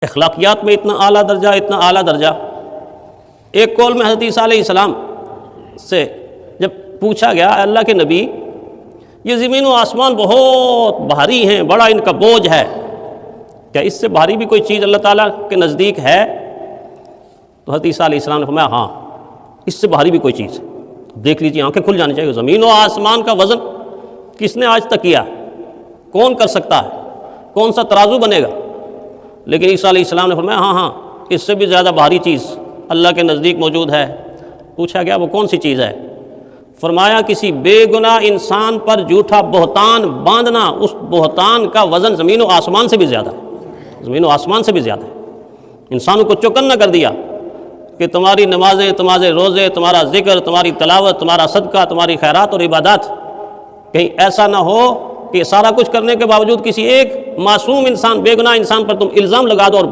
اخلاقیات میں اتنا اعلیٰ درجہ، اتنا اعلیٰ درجہ۔ ایک قول میں حضرت عیسیٰ علیہ السلام سے جب پوچھا گیا اللہ کے نبی یہ زمین و آسمان بہت بھاری ہیں، بڑا ان کا بوجھ ہے، کیا اس سے بھاری بھی کوئی چیز اللہ تعالیٰ کے نزدیک ہے؟ تو حضرت عیسیٰ علیہ السلام نے فرمایا ہاں، اس سے بھاری بھی کوئی چیز ہے۔ دیکھ لیجیے، آنکھیں کھل جانی چاہیے۔ زمین و آسمان کا وزن کس نے آج تک کیا؟ کون کر سکتا ہے؟ کون سا ترازو بنے گا؟ لیکن عیسیٰ علیہ السلام نے فرمایا ہاں اس سے بھی زیادہ بھاری چیز اللہ کے نزدیک موجود ہے۔ پوچھا گیا وہ کون سی چیز ہے؟ فرمایا کسی بے گناہ انسان پر جھوٹا بہتان باندھنا، اس بہتان کا وزن زمین و آسمان سے بھی زیادہ ہے، زمین و آسمان سے بھی زیادہ ہے۔ انسانوں کو چوکنا کر دیا کہ تمہاری نمازیں، تمہارے روزے، تمہارا ذکر، تمہاری تلاوت، تمہارا صدقہ، تمہاری خیرات اور عبادات، کہیں ایسا نہ ہو کہ سارا کچھ کرنے کے باوجود کسی ایک معصوم انسان، بے گناہ انسان پر تم الزام لگا دو اور